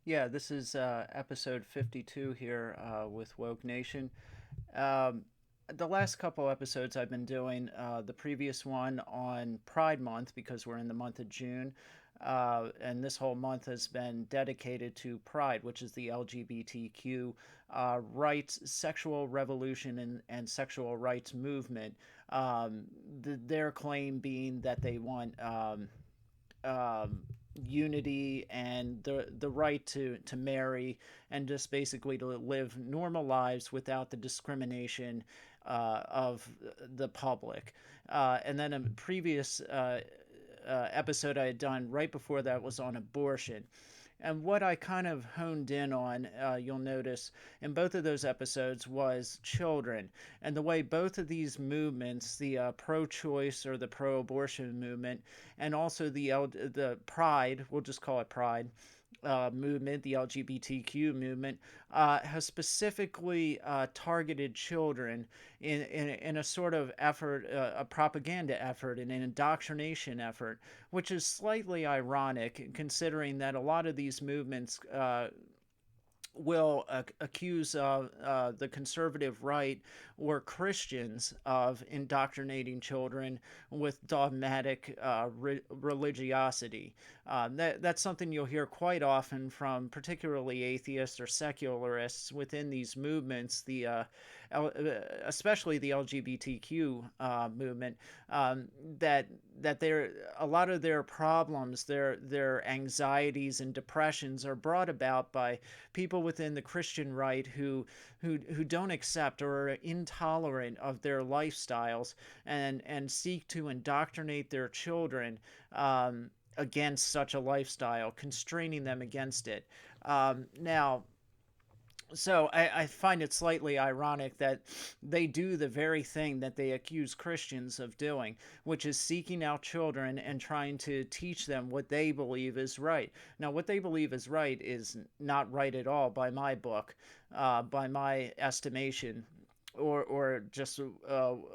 Yeah, this is episode 52 here with Woke Nation. Um, the last couple episodes I've been doing, the previous one on Pride Month because we're in the month of June, and this whole month has been dedicated to Pride, which is the LGBTQ rights, sexual revolution, and sexual rights movement. Their claim being that they want um, unity and the right to marry and just basically to live normal lives without the discrimination of the public. And then a previous episode I had done right before that was on abortion. And what I kind of honed in on, you'll notice in both of those episodes, was children. And the way both of these movements, the pro choice or the pro abortion movement, and also the Pride, we'll just call it Pride, movement, the LGBTQ movement, has specifically targeted children in a sort of effort, a propaganda effort, and an indoctrination effort, which is slightly ironic considering that a lot of these movements will accuse the conservative right or Christians of indoctrinating children with dogmatic religiosity. That's something you'll hear quite often from particularly atheists or secularists within these movements, especially the LGBTQ movement, that they're a lot of their problems, their anxieties and depressions are brought about by people within the Christian right who don't accept or are intolerant of their lifestyles and seek to indoctrinate their children against such a lifestyle, constraining them against it. Now, so I find it slightly ironic that they do the very thing that they accuse Christians of doing, which is seeking out children and trying to teach them what they believe is right. Now, what they believe is right is not right at all by my book, by my estimation. Or just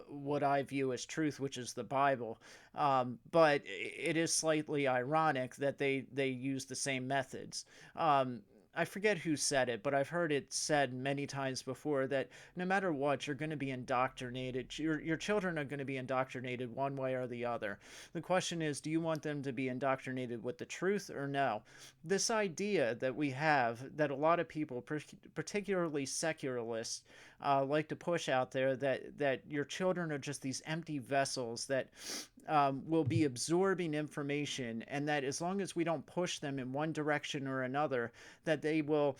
what I view as truth, which is the Bible. But it is slightly ironic that they use the same methods. I forget who said it, but I've heard it said many times before that no matter what, you're going to be indoctrinated. Your children are going to be indoctrinated one way or the other. The question is, do you want them to be indoctrinated with the truth or no? This idea that we have, that a lot of people, particularly secularists, like to push out there, that your children are just these empty vessels that will be absorbing information, and that as long as we don't push them in one direction or another, that they will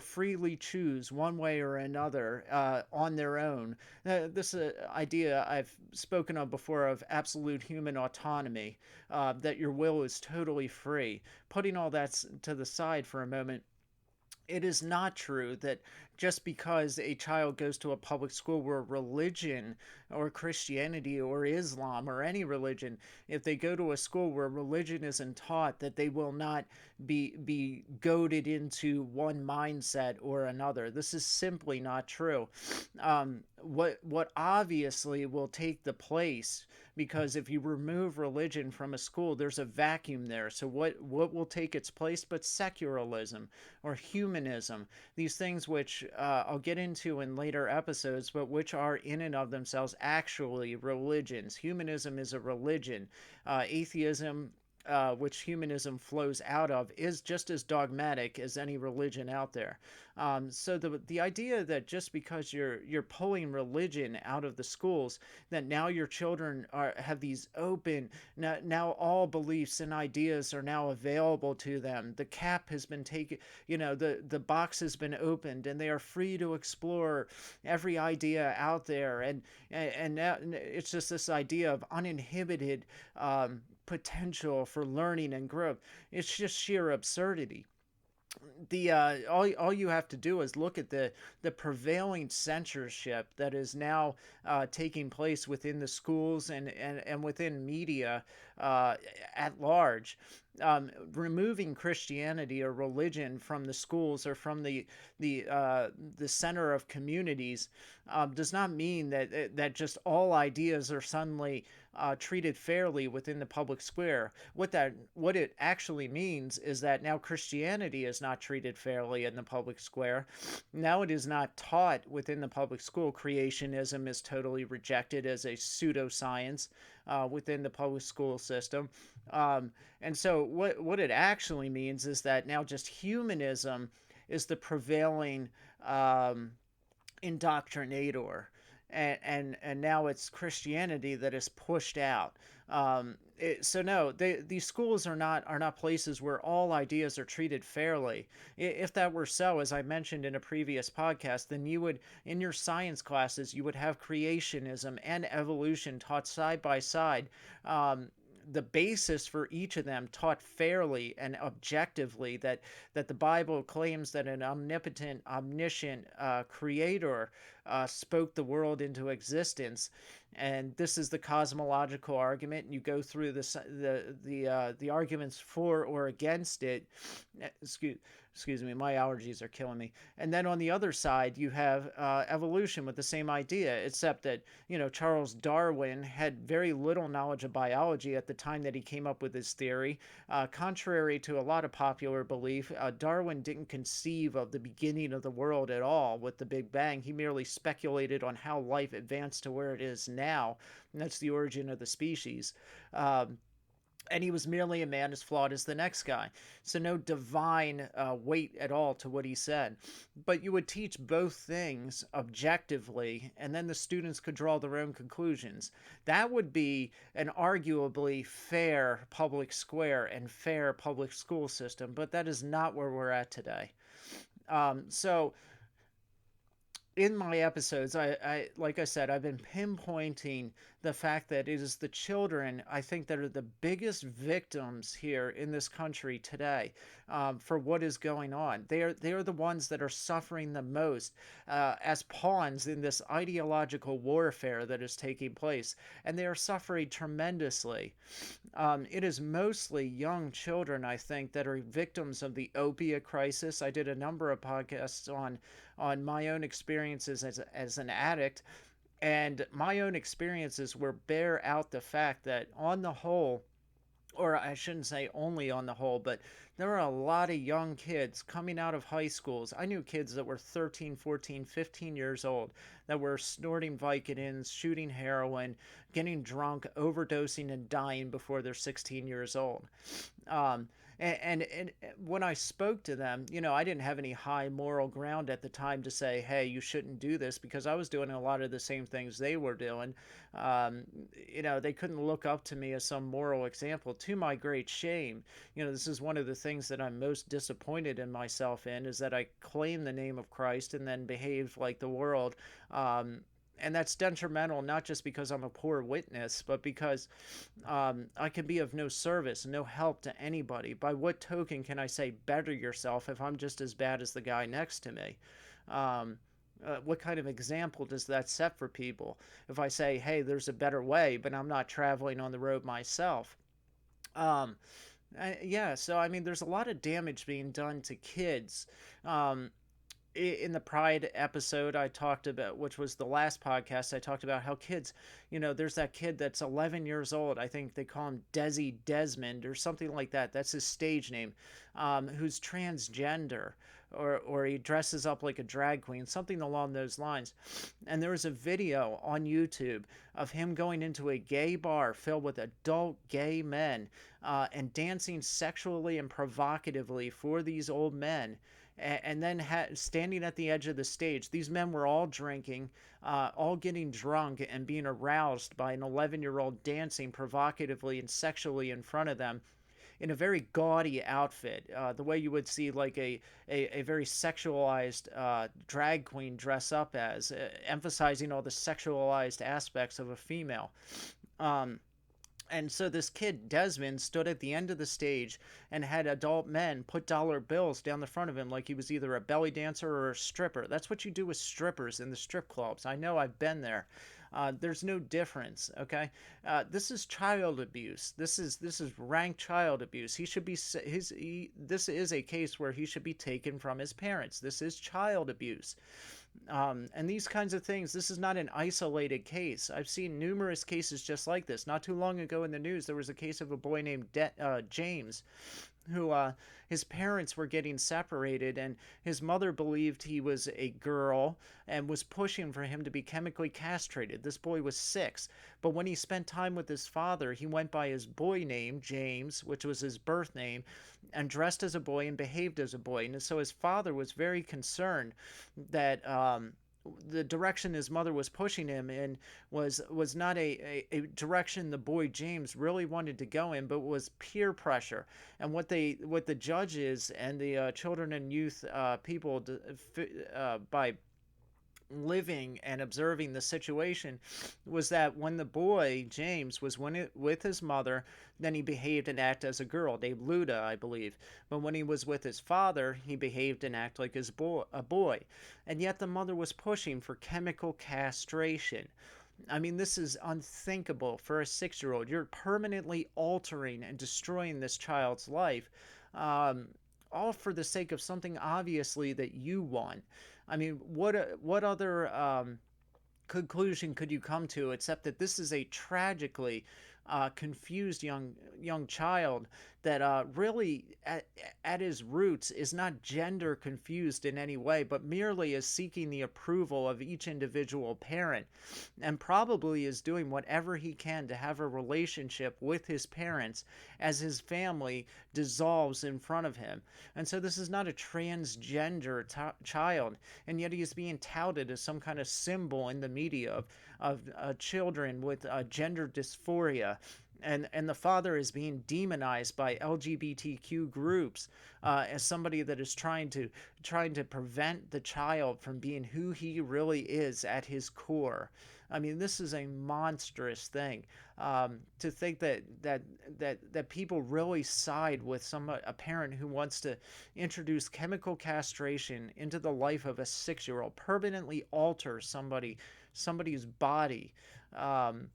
freely choose one way or another on their own. This idea I've spoken of before of absolute human autonomy, that your will is totally free. Putting all that to the side for a moment, it is not true that just because a child goes to a public school where religion or Christianity or Islam or any religion, if they go to a school where religion isn't taught, that they will not be goaded into one mindset or another. This is simply not true. What obviously will take the place, because if you remove religion from a school, there's a vacuum there. So what will take its place but secularism or humanism? These things which I'll get into in later episodes, but which are in and of themselves actually religions. Humanism is a religion. Atheism, which humanism flows out of, is just as dogmatic as any religion out there. So the idea that just because you're pulling religion out of the schools, that now your children have these open, now all beliefs and ideas are now available to them. The cap has been taken, the box has been opened, and they are free to explore every idea out there, and now it's just this idea of uninhibited potential for learning and growth. It's just sheer absurdity. The all you have to do is look at the prevailing censorship that is now taking place within the schools and within media uh, at large. removing Christianity or religion from the schools or from the center of communities does not mean that just all ideas are suddenly treated fairly within the public square. What it actually means is that now Christianity is not treated fairly in the public square. Now it is not taught within the public school. Creationism is totally rejected as a pseudoscience within the public school system. And so what it actually means is that now just humanism is the prevailing um, indoctrinator, and now it's Christianity that is pushed out. So no, these schools are not places where all ideas are treated fairly. If that were so, as I mentioned in a previous podcast, then you would, in your science classes, you would have creationism and evolution taught side by side. The basis for each of them taught fairly and objectively, that the Bible claims that an omnipotent, omniscient creator spoke the world into existence, and this is the cosmological argument. And you go through the arguments for or against it. Excuse me, my allergies are killing me. And then on the other side, you have evolution with the same idea, except that Charles Darwin had very little knowledge of biology at the time that he came up with his theory. Contrary to a lot of popular belief, Darwin didn't conceive of the beginning of the world at all with the Big Bang. He merely speculated on how life advanced to where it is now, and that's the origin of the species. And he was merely a man as flawed as the next guy. So no divine weight at all to what he said. But you would teach both things objectively, and then the students could draw their own conclusions. That would be an arguably fair public square and fair public school system, but that is not where we're at today. So in my episodes, I like I said, I've been pinpointing the fact that it is the children, I think, that are the biggest victims here in this country today, for what is going on. They are the ones that are suffering the most as pawns in this ideological warfare that is taking place, and they are suffering tremendously. It is mostly young children, I think, that are victims of the opiate crisis. I did a number of podcasts on my own experiences as an addict, and my own experiences were bear out the fact that on the whole, or I shouldn't say only on the whole, but there are a lot of young kids coming out of high schools. I knew kids that were 13, 14, 15 years old that were snorting Vicodins, shooting heroin, getting drunk, overdosing, and dying before they're 16 years old. Um, and when I spoke to them, I didn't have any high moral ground at the time to say, hey, you shouldn't do this, because I was doing a lot of the same things they were doing. Um, they couldn't look up to me as some moral example, to my great shame. This is one of the things that I'm most disappointed in myself in, is that I claim the name of Christ and then behave like the world. And that's detrimental, not just because I'm a poor witness, but because I can be of no service, no help to anybody. By what token can I say better yourself if I'm just as bad as the guy next to me? Um, what kind of example does that set for people if I say, hey, there's a better way, but I'm not traveling on the road myself? Um, yeah, so I mean, there's a lot of damage being done to kids. Um, in the Pride episode I talked about, which was the last podcast, I talked about how kids, there's that kid that's 11 years old. I think they call him Desi Desmond or something like that. That's his stage name, who's transgender, or he dresses up like a drag queen, something along those lines. And there was a video on YouTube of him going into a gay bar filled with adult gay men, and dancing sexually and provocatively for these old men, and then standing at the edge of the stage. These men were all drinking, all getting drunk and being aroused by an 11-year-old dancing provocatively and sexually in front of them in a very gaudy outfit, the way you would see like a very sexualized drag queen dress up as, emphasizing all the sexualized aspects of a female. Um, and so this kid, Desmond, stood at the end of the stage and had adult men put dollar bills down the front of him like he was either a belly dancer or a stripper. That's what you do with strippers in the strip clubs. I know, I've been there. There's no difference. Okay, this is child abuse. This is rank child abuse. He should be this is a case where he should be taken from his parents. This is child abuse. And these kinds of things, this is not an isolated case. I've seen numerous cases just like this. Not too long ago in the news, there was a case of a boy named James, who his parents were getting separated, and his mother believed he was a girl and was pushing for him to be chemically castrated. This boy was 6, but when he spent time with his father, he went by his boy name, James, which was his birth name, and dressed as a boy and behaved as a boy. And so his father was very concerned that the direction his mother was pushing him in was not a direction the boy James really wanted to go in, but was peer pressure. And what the judges and the children and youth people by living and observing the situation was that when the boy James was with his mother, then he behaved and acted as a girl, named Luda, I believe. But when he was with his father, he behaved and acted like a boy. And yet the mother was pushing for chemical castration. I mean, this is unthinkable for a 6-year old. You're permanently altering and destroying this child's life, um, all for the sake of something obviously that you want. I mean, what other conclusion could you come to except that this is a tragically confused young child that really at his roots is not gender confused in any way, but merely is seeking the approval of each individual parent, and probably is doing whatever he can to have a relationship with his parents as his family dissolves in front of him. And so this is not a transgender child, and yet he is being touted as some kind of symbol in the media of children with gender dysphoria. And the father is being demonized by LGBTQ groups as somebody that is trying to prevent the child from being who he really is at his core. I mean, this is a monstrous thing. To think that people really side with a parent who wants to introduce chemical castration into the life of a 6-year-old, permanently alter somebody's body. Um,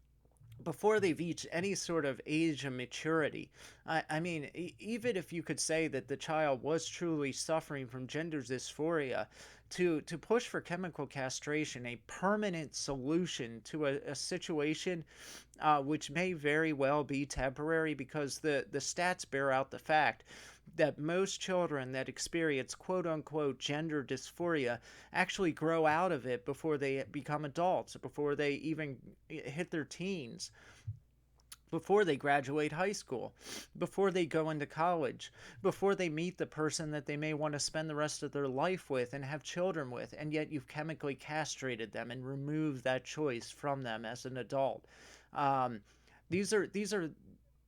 Before they've reached any sort of age of maturity. I mean, even if you could say that the child was truly suffering from gender dysphoria, to push for chemical castration, a permanent solution to a situation which may very well be temporary, because the stats bear out the fact that most children that experience quote unquote gender dysphoria actually grow out of it before they become adults, before they even hit their teens, before they graduate high school, before they go into college, before they meet the person that they may want to spend the rest of their life with and have children with, and yet you've chemically castrated them and removed that choice from them as an adult. Um, these are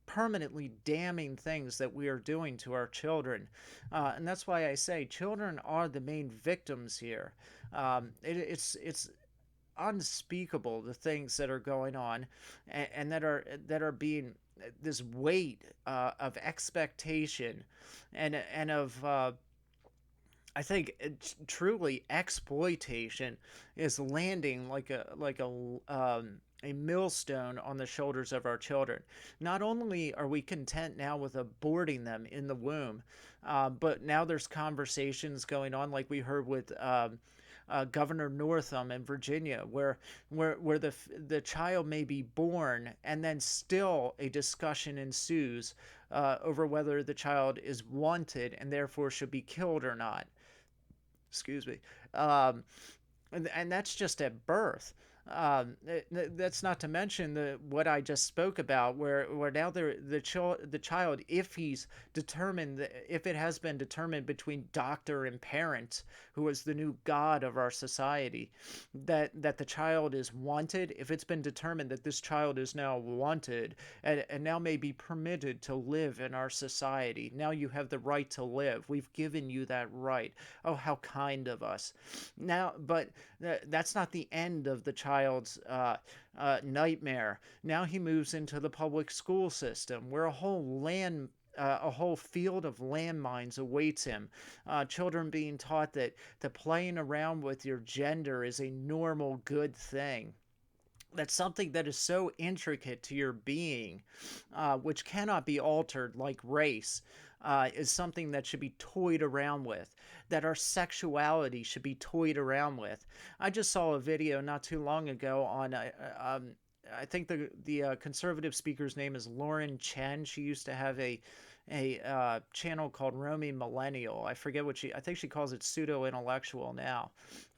permanently damning things that we are doing to our children. And that's why I say children are the main victims here. It's unspeakable the things that are going on, and that are being this weight of expectation and of I think truly exploitation is landing a millstone on the shoulders of our children. Not only are we content now with aborting them in the womb, but now there's conversations going on, like we heard with Governor Northam in Virginia, where the child may be born, and then still a discussion ensues over whether the child is wanted and therefore should be killed or not. Excuse me. Um, and that's just at birth. That's not to mention what I just spoke about, where now the child, if he's determined, if it has been determined between doctor and parent, who is the new god of our society, that the child is wanted. If it's been determined that this child is now wanted and now may be permitted to live in our society, now you have the right to live. We've given you that right. Oh, how kind of us. Now, but that's not the end of the child's nightmare. Now he moves into the public school system, where a whole field of landmines awaits him. Children being taught that playing around with your gender is a normal, good thing. that something that is so intricate to your being, which cannot be altered, like race, is something that should be toyed around with, that our sexuality should be toyed around with. I just saw a video not too long ago on, I think the conservative speaker's name is Lauren Chen. She used to have a channel called Romy Millennial. I forget what I think she calls it pseudo intellectual now,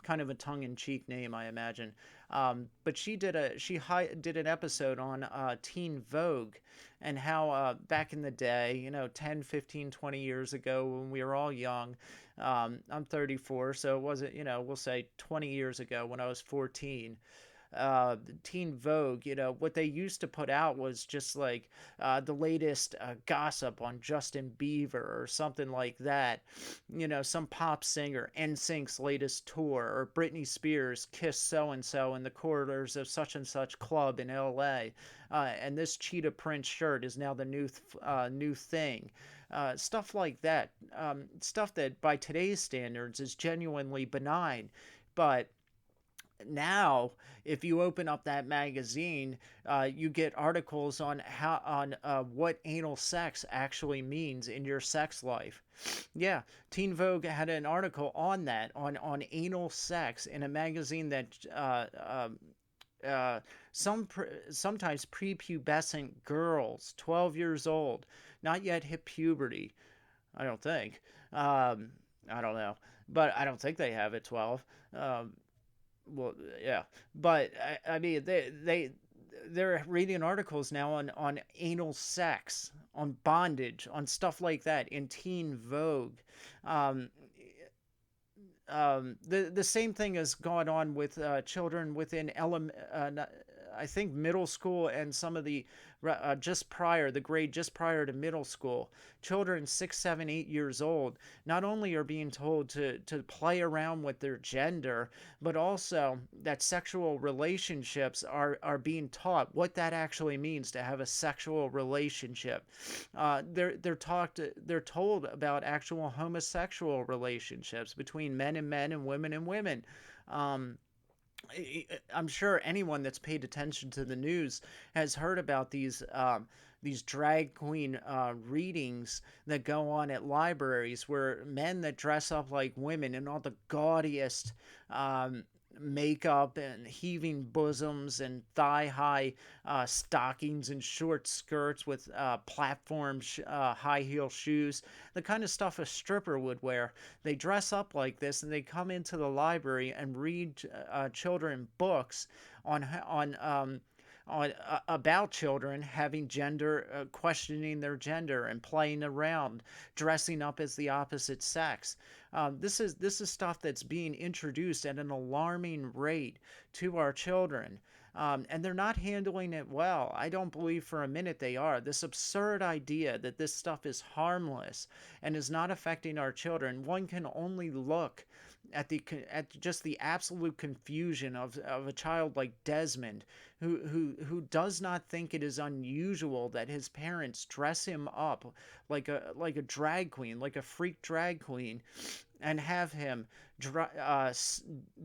kind of a tongue in cheek name, I imagine. But did an episode on Teen Vogue, and how back in the day, 10, 15, 20 years ago when we were all young, I'm 34, so it wasn't, we'll say 20 years ago when I was 14. Teen Vogue, what they used to put out was just like the latest gossip on Justin Bieber or something like that. Some pop singer, NSYNC's latest tour, or Britney Spears kissed so and so in the corridors of such and such club in LA. And this cheetah print shirt is now the new thing. Stuff like that. Stuff that by today's standards is genuinely benign. But now, if you open up that magazine, you get articles on what anal sex actually means in your sex life. Yeah, Teen Vogue had an article on that, on anal sex, in a magazine that uh, sometimes prepubescent girls, 12 years old, not yet hit puberty. I don't think. I don't know, but I don't think they have at 12. Um, well, yeah, but I mean, they're reading articles now on anal sex, on bondage, on stuff like that in Teen Vogue. Um, the same thing has gone on with children within I think middle school, and some of the the grade just prior to middle school. Children 6, 7, 8 years old not only are being told to play around with their gender, but also that sexual relationships are being taught what that actually means to have a sexual relationship. They're told about actual homosexual relationships between men and women and women. Um, I'm sure anyone that's paid attention to the news has heard about these drag queen readings that go on at libraries, where men that dress up like women in all the gaudiest um, makeup and heaving bosoms and thigh high stockings and short skirts with high heel shoes, the kind of stuff a stripper would wear. They dress up like this and they come into the library and read children books on about children having gender, questioning their gender and playing around, dressing up as the opposite sex. This is stuff that's being introduced at an alarming rate to our children. And they're not handling it well. I don't believe for a minute they are. This absurd idea that this stuff is harmless and is not affecting our children. One can only look at just the absolute confusion of a child like Desmond, who does not think it is unusual that his parents dress him up like a drag queen, like a freak drag queen, and have him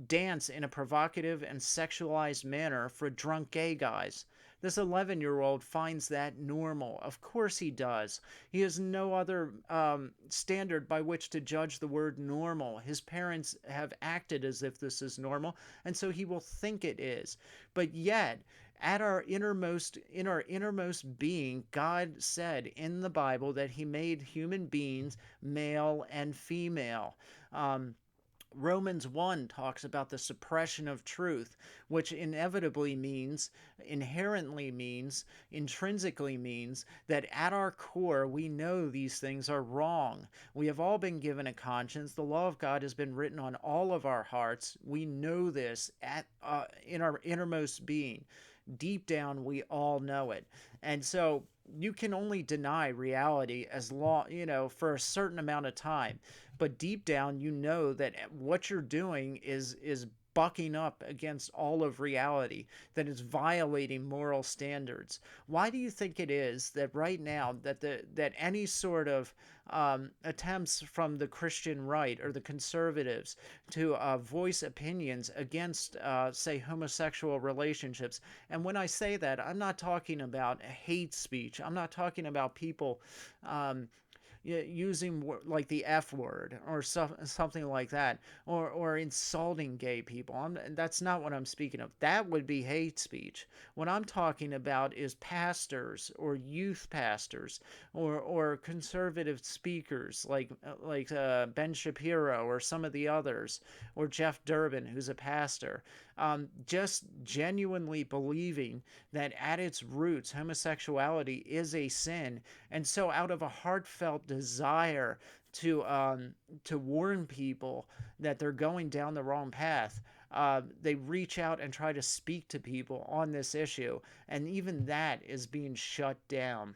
dance in a provocative and sexualized manner for drunk gay guys. This 11-year-old finds that normal. Of course he does. He has no other standard by which to judge the word normal. His parents have acted as if this is normal, and so he will think it is. But yet, in our innermost being, God said in the Bible that He made human beings male and female. Um, Romans 1 talks about the suppression of truth, which inherently means, intrinsically means that at our core we know these things are wrong. We have all been given a conscience. The law of God has been written on all of our hearts. We know this in our innermost being. Deep down, we all know it. And so you can only deny reality as long, for a certain amount of time. But deep down, you know that what you're doing is bucking up against all of reality, that is violating moral standards. Why do you think it is that right now that any sort of attempts from the Christian right or the conservatives to voice opinions against, say, homosexual relationships? And when I say that, I'm not talking about hate speech. I'm not talking about people um, using like the F word or something like that, or insulting gay people. That's not what I'm speaking of. That would be hate speech. What I'm talking about is pastors or youth pastors or conservative speakers like Ben Shapiro or some of the others, or Jeff Durbin, who's a pastor, just genuinely believing that at its roots homosexuality is a sin, and so out of a heartfelt desire to warn people that they're going down the wrong path, they reach out and try to speak to people on this issue, and even that is being shut down.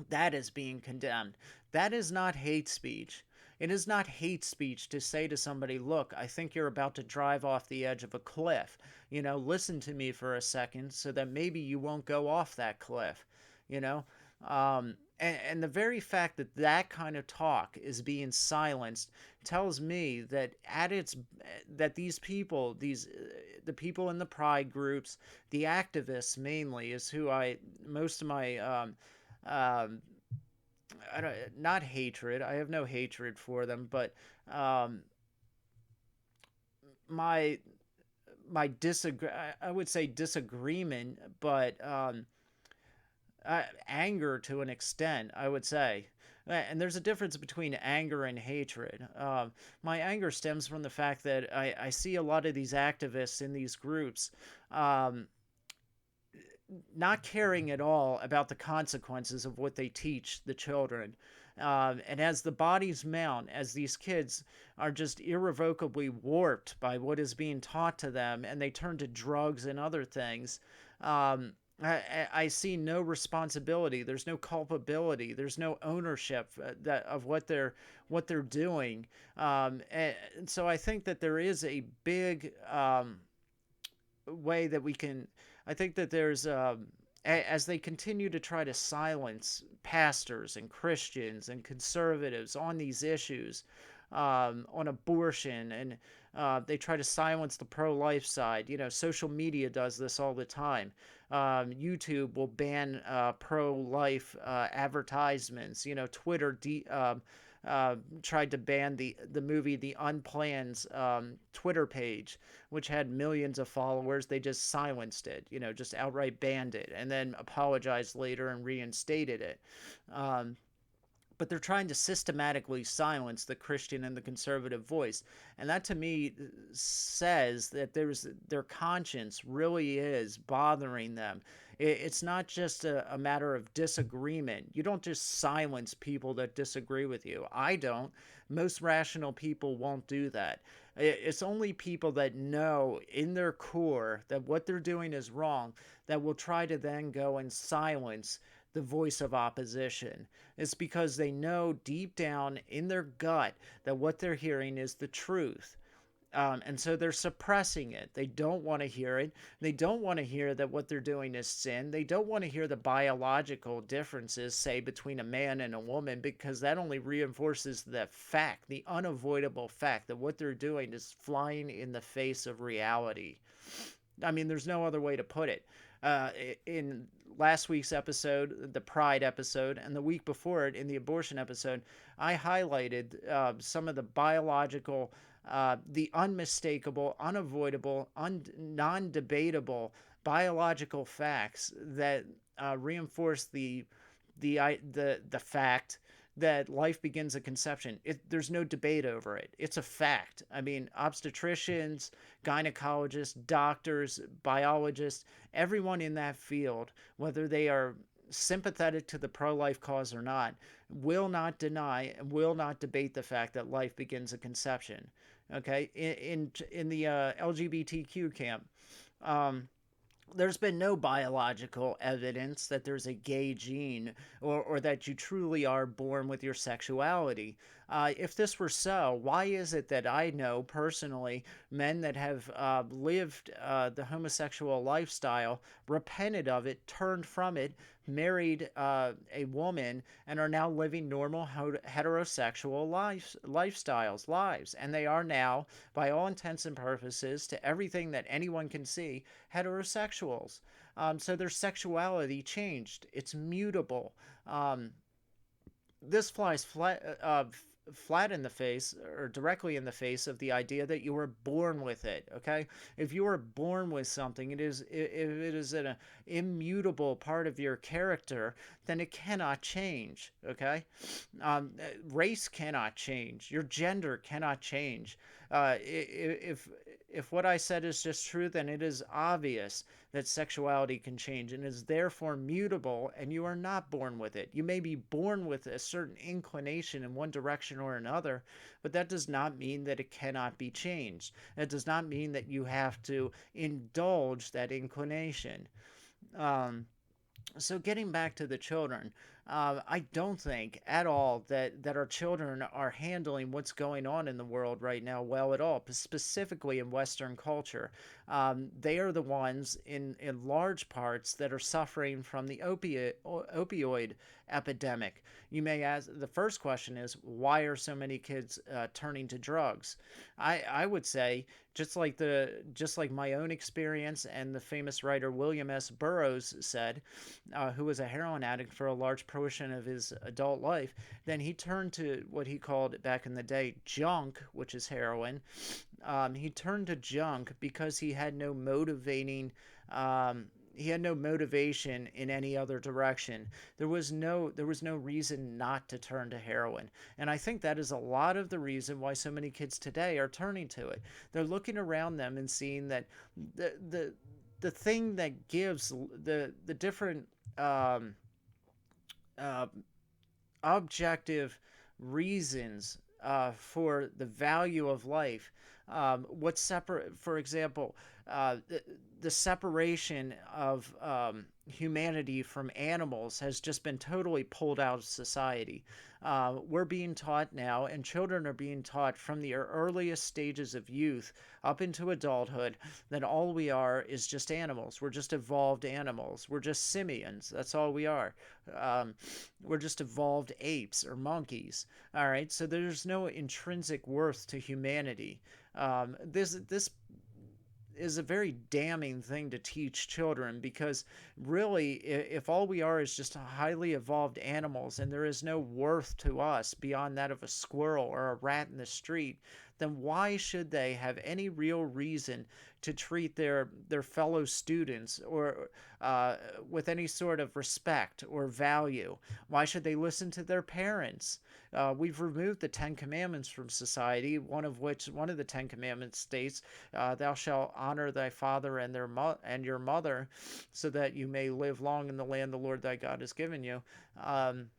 That is being condemned. That is not hate speech. It is not hate speech to say to somebody, look, I think you're about to drive off the edge of a cliff. Listen to me for a second so that maybe you won't go off that cliff. You know? And the very fact that that kind of talk is being silenced tells me that that these people, the people in the pride groups, the activists mainly, is who most of my um, I don't, not hatred. I have no hatred for them, but um, my my disagree. I would say disagreement, but anger to an extent, I would say. And there's a difference between anger and hatred. My anger stems from the fact that I see a lot of these activists in these groups um, not caring at all about the consequences of what they teach the children. And as the bodies mount, as these kids are just irrevocably warped by what is being taught to them, and they turn to drugs and other things, I see no responsibility. There's no culpability. There's no ownership of what they're doing. And so I think that there is a big way that we can. I think that there's as they continue to try to silence pastors and Christians and conservatives on these issues, on abortion, and they try to silence the pro-life side. Social media does this all the time. YouTube will ban pro-life advertisements. Twitter tried to ban the movie The Unplanned's Twitter page, which had millions of followers. They just silenced it, just outright banned it, and then apologized later and reinstated it. But they're trying to systematically silence the Christian and the conservative voice. And that to me says that their conscience really is bothering them. It's not just a matter of disagreement. You don't just silence people that disagree with you. I don't. Most rational people won't do that. It's only people that know in their core that what they're doing is wrong that will try to then go and silence the voice of opposition. It's because they know deep down in their gut that what they're hearing is the truth. And so they're suppressing it. They don't want to hear it. They don't want to hear that what they're doing is sin. They don't want to hear the biological differences, say, between a man and a woman, because that only reinforces the fact, the unavoidable fact that what they're doing is flying in the face of reality. I mean, there's no other way to put it. In last week's episode, the Pride episode, and the week before it, in the abortion episode, I highlighted some of the biological, the unmistakable, unavoidable, non debatable biological facts that reinforce the fact that life begins at conception. There's no debate over it. It's a fact. I mean, obstetricians, gynecologists, doctors, biologists, everyone in that field, whether they are sympathetic to the pro-life cause or not, will not deny and will not debate the fact that life begins at conception. Okay, in the LGBTQ camp, um, there's been no biological evidence that there's a gay gene, or that you truly are born with your sexuality. If this were so, why is it that I know personally men that have lived the homosexual lifestyle, repented of it, turned from it, married a woman, and are now living normal heterosexual lives, and they are now, by all intents and purposes, to everything that anyone can see, heterosexuals. So their sexuality changed. It's mutable. Um, this flies flat in the face, or directly in the face, of the idea that you were born with it. Okay, if you were born with something, if it is an immutable part of your character, then it cannot change. Okay, race cannot change. Your gender cannot change. If what I said is just true, then it is obvious that sexuality can change and is therefore mutable, and you are not born with it. You may be born with a certain inclination in one direction or another, but that does not mean that it cannot be changed. That does not mean that you have to indulge that inclination. Um, so getting back to the children, I don't think at all that our children are handling what's going on in the world right now well at all, specifically in Western culture. They are the ones in large parts that are suffering from the opioid epidemic. You may ask, the first question is, why are so many kids turning to drugs? I would say, just like my own experience and the famous writer William S. Burroughs said, who was a heroin addict for a large portion of his adult life, then he turned to what he called back in the day junk, which is heroin. He turned to junk because he had no motivation in any other direction. There was no reason not to turn to heroin. And I think that is a lot of the reason why so many kids today are turning to it. They're looking around them and seeing that the thing that gives the different um, uh, objective reasons for the value of life. What separate, for example, the separation of humanity from animals has just been totally pulled out of society. We're being taught now, and children are being taught from the earliest stages of youth up into adulthood, that all we are is just animals. We're just evolved animals. We're just simians. That's all we are. Um, we're just evolved apes or monkeys. All right. So there's no intrinsic worth to humanity. This is a very damning thing to teach children, because really, if all we are is just highly evolved animals and there is no worth to us beyond that of a squirrel or a rat in the street, then why should they have any real reason to treat their fellow students or with any sort of respect or value? Why should they listen to their parents? We've removed the Ten Commandments from society, one of the Ten Commandments states, "Thou shalt honor thy father and and your mother, so that you may live long in the land the Lord thy God has given you." Um,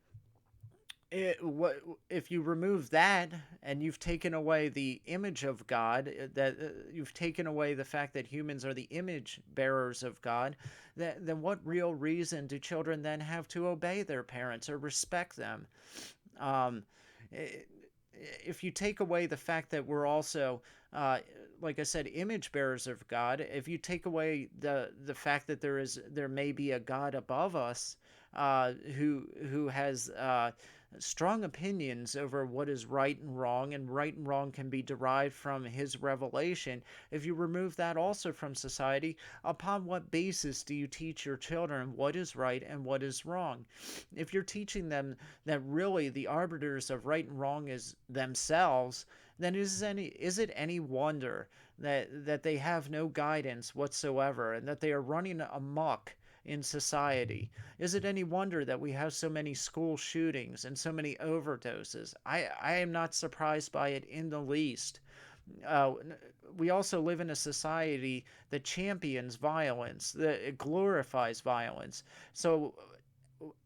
what if you remove that, and you've taken away the image of God, that you've taken away the fact that humans are the image bearers of God, then what real reason do children then have to obey their parents or respect them? Um, if you take away the fact that we're also, uh, like I said, image bearers of God, if you take away the fact that there may be a God above us, who has strong opinions over what is right and wrong can be derived from his revelation. If you remove that also from society, upon what basis do you teach your children what is right and what is wrong? If you're teaching them that really the arbiters of right and wrong is themselves, then is it any wonder that they have no guidance whatsoever, and that they are running amok in society? Is it any wonder that we have so many school shootings and so many overdoses? I am not surprised by it in the least. Uh, we also live in a society that champions violence, that it glorifies violence. So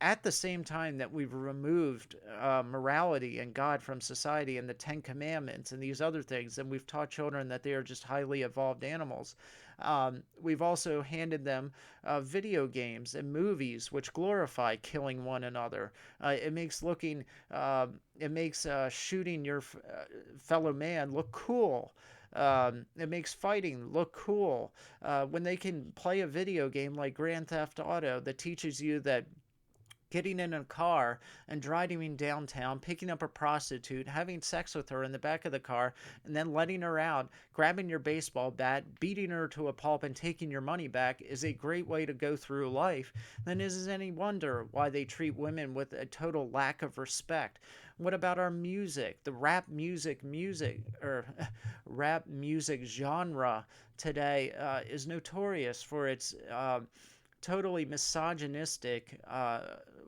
at the same time that we've removed morality and God from society and the Ten Commandments and these other things, and we've taught children that they are just highly evolved animals, we've also handed them video games and movies which glorify killing one another. It makes shooting your fellow man look cool. It makes fighting look cool when they can play a video game like Grand Theft Auto that teaches you that getting in a car and driving downtown, picking up a prostitute, having sex with her in the back of the car, and then letting her out, grabbing your baseball bat, beating her to a pulp, and taking your money back is a great way to go through life, then is it any wonder why they treat women with a total lack of respect? What about our music? The rap music genre today is notorious for its totally misogynistic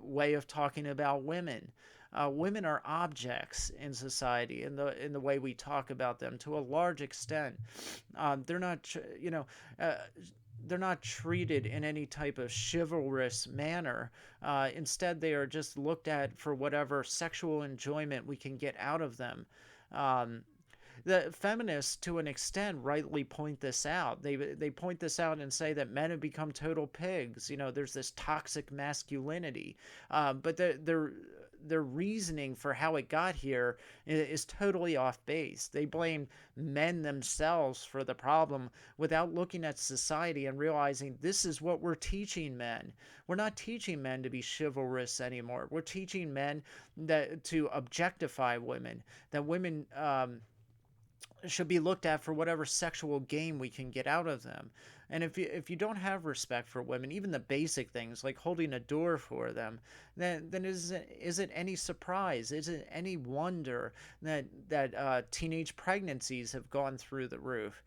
way of talking about women. Women are objects in society in the way we talk about them to a large extent. They're not, uh, they're not treated in any type of chivalrous manner. Instead, they are just looked at for whatever sexual enjoyment we can get out of them. Um, the feminists, to an extent, rightly point this out. They point this out and say that men have become total pigs. There's this toxic masculinity, but their reasoning for how it got here is totally off base. They blame men themselves for the problem without looking at society and realizing this is what we're teaching men. We're not teaching men to be chivalrous anymore. We're teaching men that to objectify women, that women should be looked at for whatever sexual gain we can get out of them. And if you don't have respect for women, even the basic things like holding a door for them, then is it any surprise? Is it any wonder that teenage pregnancies have gone through the roof?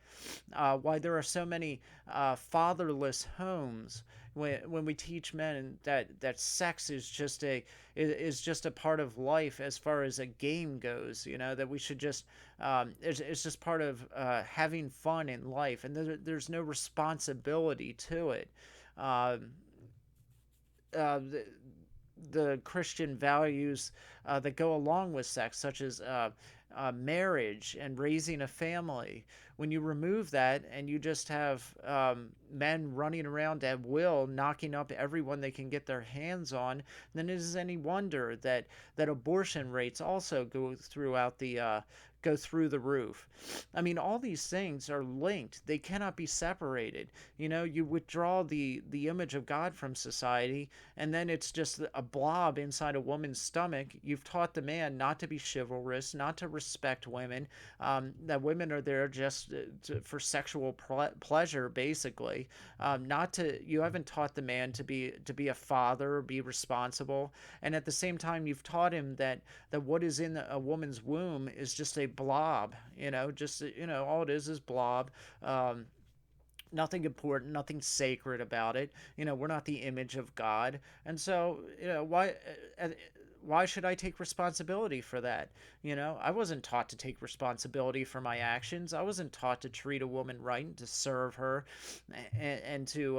Why there are so many fatherless homes when we teach men that sex is just a part of life as far as a game goes, that we should just it's just part of having fun in life, and there's no responsibility to it. Uh, the, the Christian values that go along with sex, such as marriage and raising a family. When you remove that and you just have men running around at will, knocking up everyone they can get their hands on, then it is any wonder that abortion rates also go through the roof. I mean, all these things are linked. They cannot be separated. You withdraw the image of God from society, and then it's just a blob inside a woman's stomach. You've taught the man not to be chivalrous, not to respect women, that women are there just for sexual pleasure, basically. Not to You haven't taught the man to be a father or be responsible, and at the same time, you've taught him that what is in a woman's womb is just a blob. All it is blob. Nothing important, nothing sacred about it. We're not the image of God, and so why should I take responsibility for that? I wasn't taught to take responsibility for my actions. I wasn't taught to treat a woman right and to serve her, and to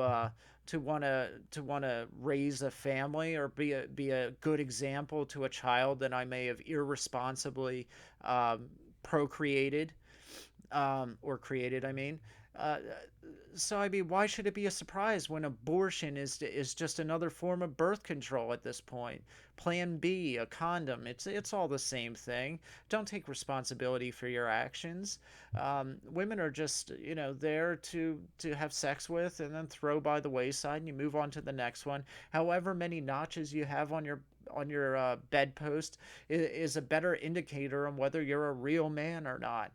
want to raise a family or be a good example to a child that I may have irresponsibly procreated or created. I mean, uh, why should it be a surprise when abortion is just another form of birth control at this point? Plan B, a condom, it's all the same thing. Don't take responsibility for your actions. Women are just there to have sex with and then throw by the wayside, and you move on to the next one. However many notches you have on your bedpost is a better indicator on whether you're a real man or not.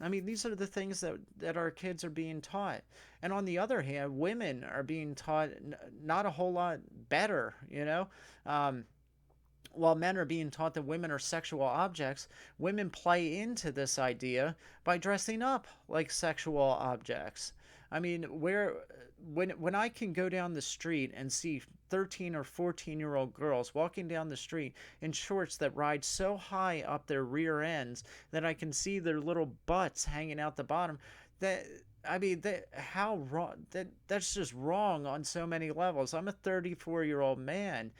I mean, these are the things that our kids are being taught. And on the other hand, women are being taught not a whole lot better, while men are being taught that women are sexual objects, women play into this idea by dressing up like sexual objects. I mean, when I can go down the street and see 13 or 14-year-old girls walking down the street in shorts that ride so high up their rear ends that I can see their little butts hanging out the bottom, that I mean, that how wrong that's just wrong on so many levels. I'm a 34-year-old man,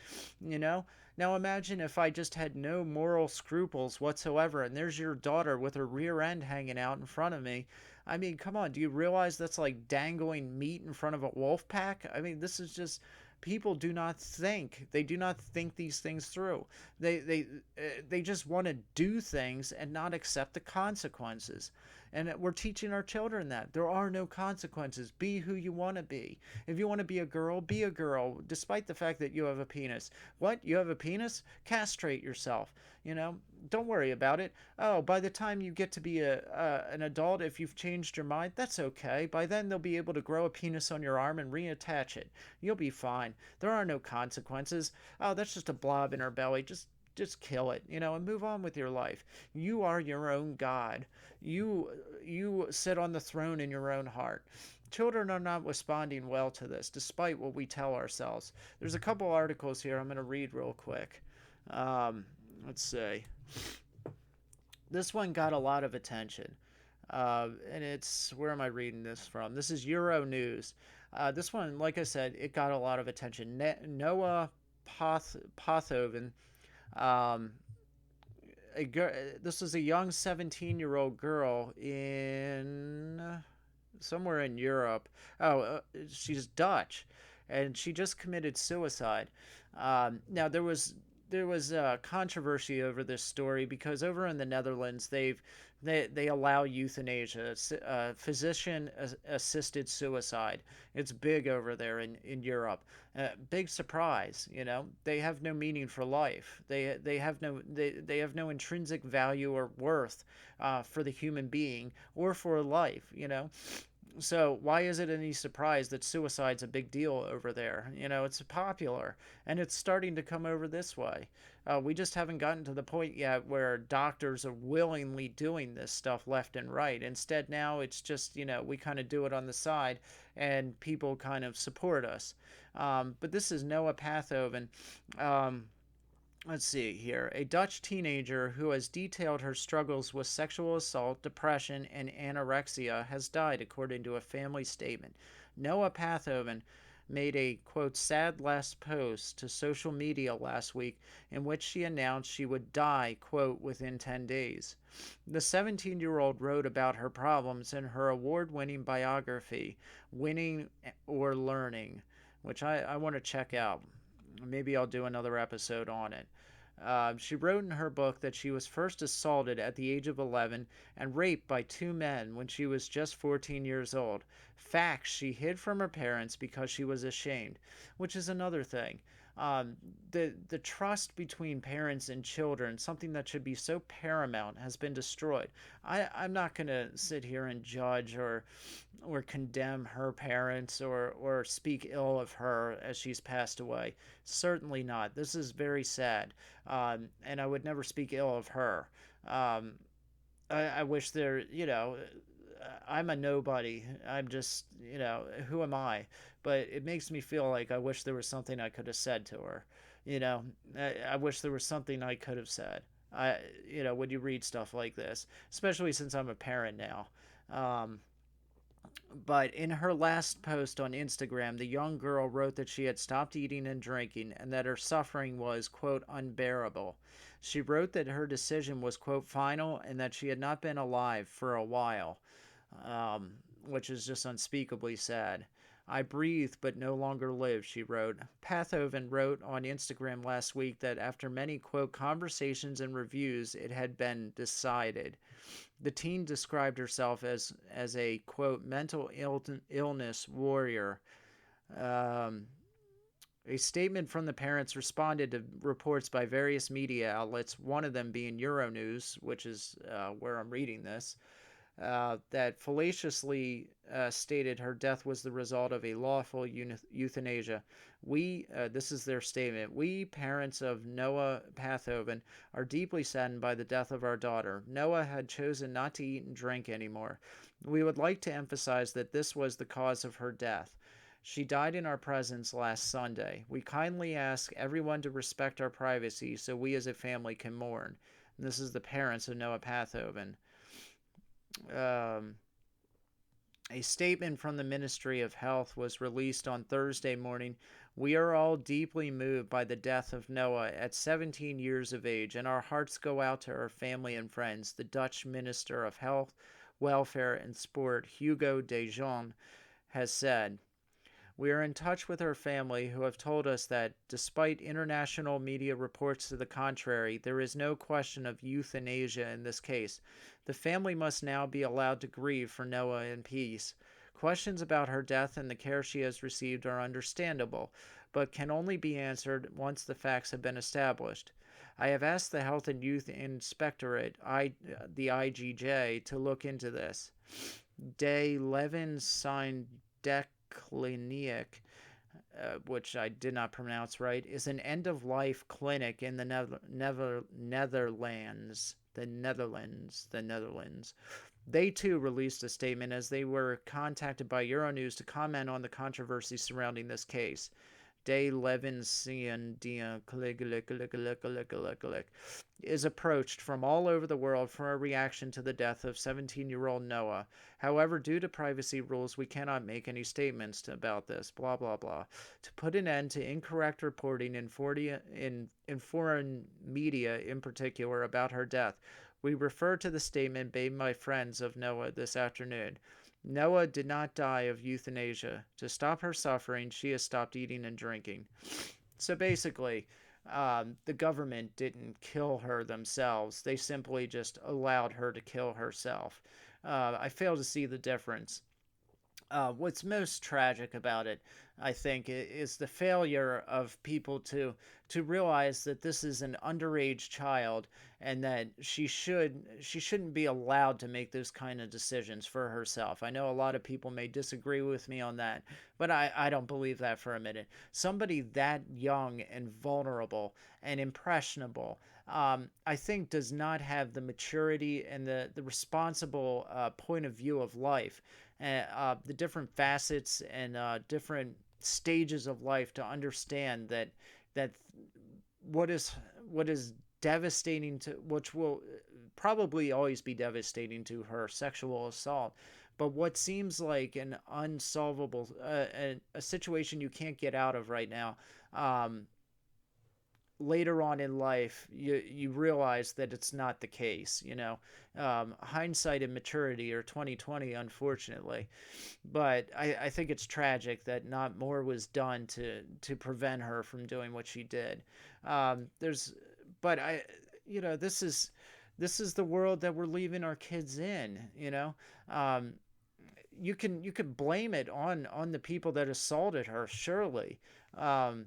you know. Now imagine if I just had no moral scruples whatsoever, and there's your daughter with her rear end hanging out in front of me. I mean, come on, do you realize that's like dangling meat in front of a wolf pack? I mean, this is just people do not think. They do not think these things through. They just want to do things and not accept the consequences. And we're teaching our children that there are no consequences. Be who you want to be. If you want to be a girl, despite the fact that you have a penis. What? You have a penis? Castrate yourself. You know, don't worry about it. Oh, by the time you get to be an adult, if you've changed your mind, that's okay. By then, they'll be able to grow a penis on your arm and reattach it. You'll be fine. There are no consequences. Oh, that's just a blob in her belly. Just kill it, and move on with your life. You are your own God. You sit on the throne in your own heart. Children are not responding well to this, despite what we tell ourselves. There's a couple articles here I'm going to read real quick. Um, let's see. This one got a lot of attention. And it's, where am I reading this from? This is Euro News. This one, like I said, it got a lot of attention. Noah Pothoven, um, this was a young 17-year-old girl in somewhere in Europe. Oh, she's Dutch, and she just committed suicide. Now there was controversy over this story because over in the Netherlands they allow euthanasia, physician assisted suicide. It's big over there in Europe. Big surprise, they have no meaning for life. They have no intrinsic value or worth for the human being or for life. So why is it any surprise that suicide's a big deal over there? It's popular, and it's starting to come over this way. We just haven't gotten to the point yet where doctors are willingly doing this stuff left and right. Instead, now it's just, we kind of do it on the side, and people kind of support us. But this is Noah Pathoven. Um, Let's see here. A Dutch teenager who has detailed her struggles with sexual assault, depression, and anorexia has died, according to a family statement. Noah Pathoven made a, quote, sad last post to social media last week in which she announced she would die, quote, within 10 days. The 17-year-old wrote about her problems in her award-winning biography, Winning or Learning, which I want to check out. Maybe I'll do another episode on it. She wrote in her book that she was first assaulted at the age of 11 and raped by two men when she was just 14 years old. Facts she hid from her parents because she was ashamed, which is another thing. Um, the trust between parents and children, something that should be so paramount, has been destroyed. I'm not going to sit here and judge or condemn her parents or speak ill of her as she's passed away. Certainly not. This is very sad, and I would never speak ill of her. Um, I wish I'm a nobody. I'm just, who am I? But it makes me feel like I wish there was something I could have said to her. I wish there was something I could have said. When you read stuff like this, especially since I'm a parent now. Um, but in her last post on Instagram, the young girl wrote that she had stopped eating and drinking and that her suffering was, quote, unbearable. She wrote that her decision was, quote, final and that she had not been alive for a while, which is just unspeakably sad. I breathe but no longer live, she wrote. Pathoven wrote on Instagram last week that after many, quote, conversations and reviews, it had been decided. The teen described herself as a, quote, mental illness warrior. Um, a statement from the parents responded to reports by various media outlets, one of them being Euronews, which is where I'm reading this, that fallaciously stated her death was the result of a lawful euthanasia. This is their statement, we, parents of Noah Pathoven, are deeply saddened by the death of our daughter. Noah had chosen not to eat and drink anymore. We would like to emphasize that this was the cause of her death. She died in our presence last Sunday. We kindly ask everyone to respect our privacy so we as a family can mourn. And this is the parents of Noah Pathoven. Um, A statement from the Ministry of Health was released on Thursday morning. We are all deeply moved by the death of Noah at 17 years of age, and our hearts go out to her family and friends, the Dutch Minister of Health, Welfare and Sport, Hugo de Jonge, has said. We are in touch with her family, who have told us that, despite international media reports to the contrary, there is no question of euthanasia in this case. The family must now be allowed to grieve for Noah in peace. Questions about her death and the care she has received are understandable, but can only be answered once the facts have been established. I have asked the Health and Youth Inspectorate, the IGJ, to look into this. De Levin signed Clinic, which I did not pronounce right, is an end-of-life clinic in the Netherlands. The Netherlands. They too released a statement as they were contacted by Euronews to comment on the controversy surrounding this case. De Levinsian is approached from all over the world for a reaction to the death of 17-year-old Noah. However, due to privacy rules, we cannot make any statements about this, blah, blah, blah. To put an end to incorrect reporting in foreign media in particular about her death, we refer to the statement made by friends of Noah this afternoon. Noah did not die of euthanasia. To stop her suffering, she has stopped eating and drinking. So basically, the government didn't kill her themselves. They simply just allowed her to kill herself. I fail to see the difference. What's most tragic about it, I think, is the failure of people to realize that this is an underage child and that she shouldn't be allowed to make those kind of decisions for herself. I know a lot of people may disagree with me on that, but I don't believe that for a minute. Somebody that young and vulnerable and impressionable, I think, does not have the maturity and the responsible point of view of life, the different facets and different stages of life to understand that what is devastating to, which will probably always be devastating to her, sexual assault, but what seems like an unsolvable a situation you can't get out of right now. um, Later on in life you realize that it's not the case, hindsight and maturity are 2020, unfortunately. But I think it's tragic that not more was done to prevent her from doing what she did. There's but I you know this is the world that we're leaving our kids in. um, you can blame it on the people that assaulted her, surely. um,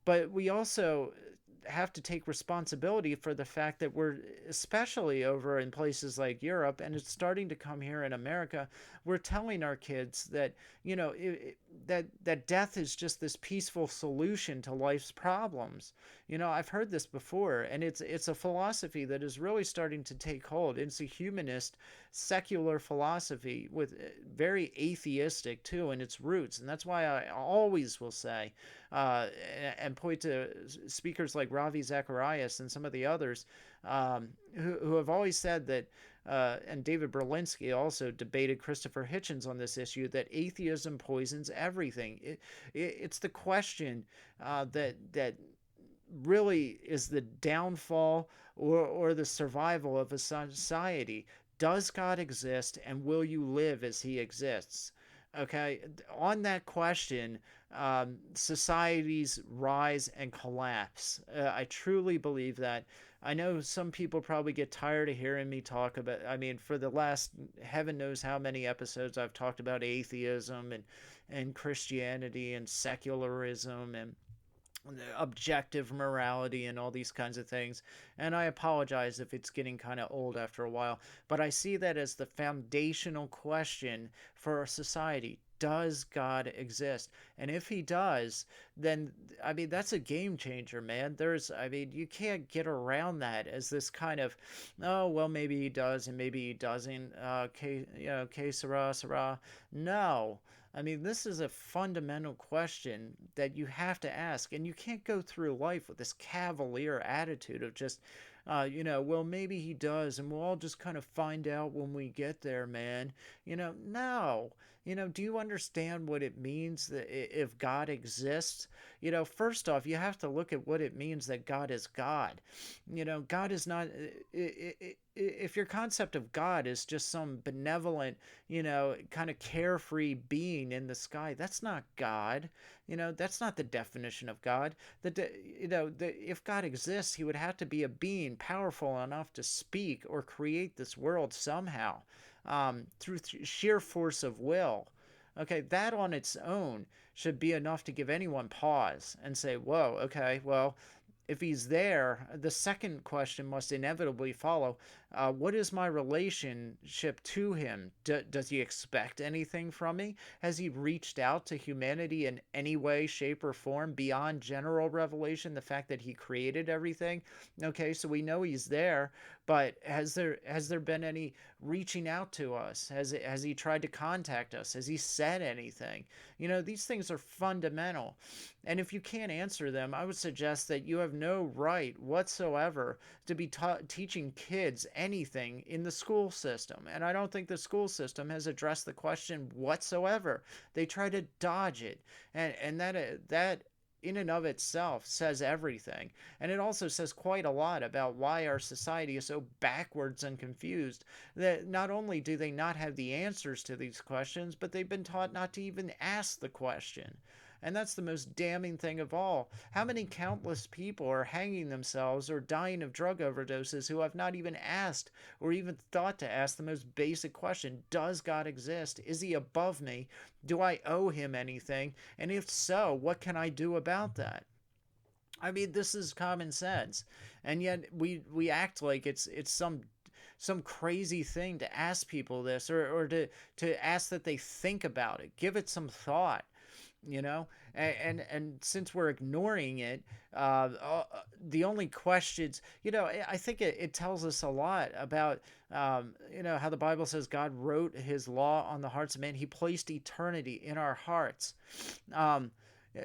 but we also have to take responsibility for the fact that we're, especially over in places like Europe, and it's starting to come here in America, we're telling our kids that that death is just this peaceful solution to life's problems. I've heard this before, and it's a philosophy that is really starting to take hold. It's a humanist, secular philosophy with very atheistic too in its roots, and that's why I always will say, uh, and point to speakers like Ravi Zacharias and some of the others, who have always said that, and David Berlinski also debated Christopher Hitchens on this issue, that atheism poisons everything. It's the question that really is the downfall or the survival of a society. Does God exist, and will you live as he exists? Okay, on that question, societies rise and collapse. I truly believe that. I know some people probably get tired of hearing me talk about, I mean, for the last heaven knows how many episodes I've talked about atheism and Christianity and secularism and objective morality and all these kinds of things. And I apologize if it's getting kind of old after a while, but I see that as the foundational question for our society. Does God exist? And if he does, then I mean that's a game changer, man. I mean, you can't get around that as this kind of, oh well, maybe he does and maybe he doesn't. Que sera sera. No, I mean, this is a fundamental question that you have to ask, and you can't go through life with this cavalier attitude of just, well, maybe he does, and we'll all just kind of find out when we get there, man. No. Do you understand what it means that if God exists? First off, you have to look at what it means that God is God. God is not. If your concept of God is just some benevolent, kind of carefree being in the sky, that's not God. That's not the definition of God. If God exists, he would have to be a being powerful enough to speak or create this world somehow, through sheer force of will. Okay, that on its own should be enough to give anyone pause and say, whoa, okay, well, if he's there, the second question must inevitably follow: what is my relationship to him? Does he expect anything from me? Has he reached out to humanity in any way, shape, or form beyond general revelation, the fact that he created everything? Okay, so we know he's there, but has there been any reaching out to us? Has he tried to contact us? Has he said anything? These things are fundamental. And if you can't answer them, I would suggest that you have no right whatsoever to be teaching kids anything in the school system. And I don't think the school system has addressed the question whatsoever. They try to dodge it. And that in and of itself says everything. And it also says quite a lot about why our society is so backwards and confused, that not only do they not have the answers to these questions, but they've been taught not to even ask the question. And that's the most damning thing of all. How many countless people are hanging themselves or dying of drug overdoses who have not even asked or even thought to ask the most basic question: does God exist? Is he above me? Do I owe him anything? And if so, what can I do about that? I mean, this is common sense, and yet we act like it's some crazy thing to ask people this, or to ask that they think about it, give it some thought. And since we're ignoring it, the only questions, I think it tells us a lot about, how the Bible says God wrote his law on the hearts of men. He placed eternity in our hearts. um,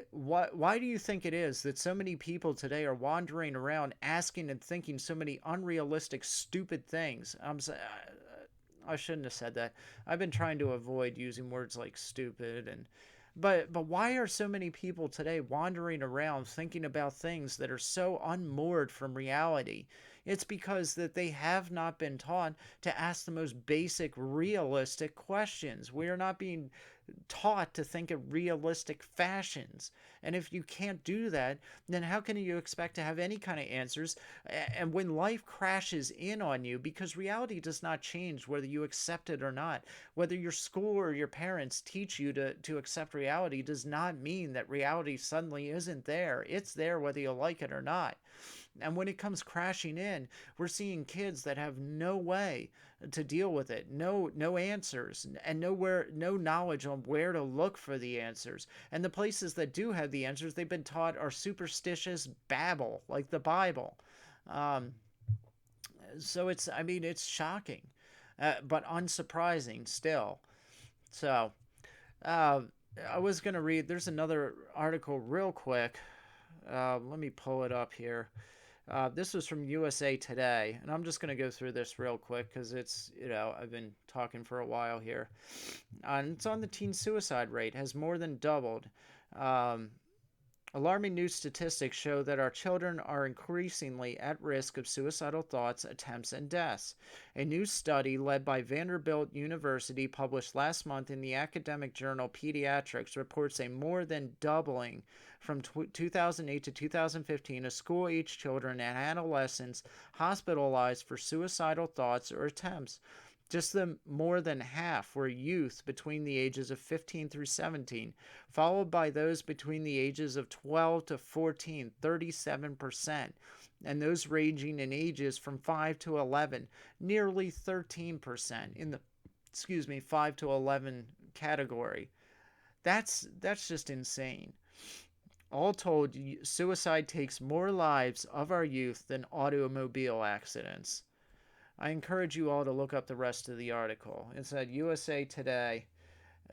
why do you think it is that so many people today are wandering around asking and thinking so many unrealistic, stupid things? I shouldn't have said that. I've been trying to avoid using words like stupid. But why are so many people today wandering around thinking about things that are so unmoored from reality? It's because that they have not been taught to ask the most basic realistic questions. We are not being taught to think in realistic fashions. And if you can't do that, then how can you expect to have any kind of answers? And when life crashes in on you, because reality does not change whether you accept it or not, whether your school or your parents teach you to accept reality does not mean that reality suddenly isn't there. It's there whether you like it or not. And when it comes crashing in, we're seeing kids that have no way to deal with it, no answers, and no knowledge on where to look for the answers. And the places that do have the answers, they've been taught are superstitious babble, like the Bible. Um, so it's shocking, but unsurprising still. So uh, I was gonna read. There's another article real quick. Let me pull it up here. This was from USA Today, and I'm just going to go through this real quick because I've been talking for a while here. And it's on the teen suicide rate has more than doubled. Um, Alarming new statistics show that our children are increasingly at risk of suicidal thoughts, attempts, and deaths. A new study led by Vanderbilt University, published last month in the academic journal Pediatrics, reports a more than doubling from 2008 to 2015 of school age children and adolescents hospitalized for suicidal thoughts or attempts. Just more than half were youth between the ages of 15 through 17, followed by those between the ages of 12 to 14, 37%, and those ranging in ages from 5 to 11, nearly 13% in the 5 to 11 category. That's just insane. All told, suicide takes more lives of our youth than automobile accidents. I encourage you all to look up the rest of the article. It's at USA Today.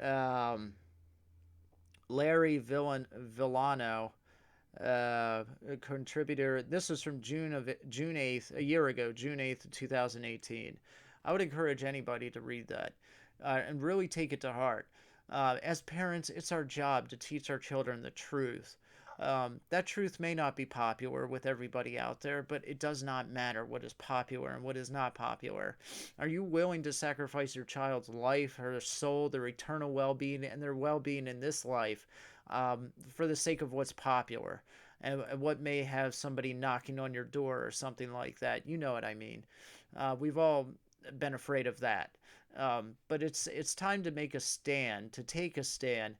Um, Larry Villano a contributor. This was from June 8th, a year ago, June 8th, 2018. I would encourage anybody to read that and really take it to heart. As parents, it's our job to teach our children the truth. That truth may not be popular with everybody out there, but it does not matter what is popular and what is not popular. Are you willing to sacrifice your child's life, their soul, their eternal well being, and their well being in this life for the sake of what's popular? And what may have somebody knocking on your door or something like that. You know what I mean. We've all been afraid of that. But it's time to make a stand, to take a stand.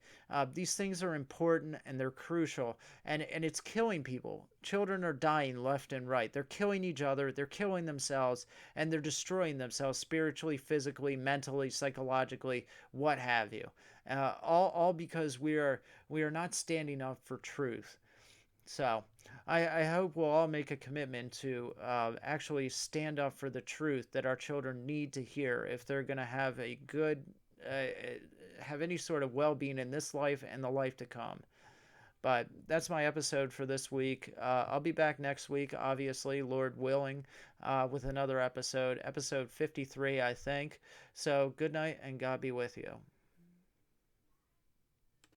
These things are important and they're crucial, and it's killing people. Children are dying left and right. They're killing each other. They're killing themselves, and they're destroying themselves spiritually, physically, mentally, psychologically, what have you. All because we are not standing up for truth. So I hope we'll all make a commitment to actually stand up for the truth that our children need to hear if they're going to have a good, have any sort of well being in this life and the life to come. But that's my episode for this week. I'll be back next week, obviously, Lord willing, with another episode, episode 53, I think. So good night and God be with you.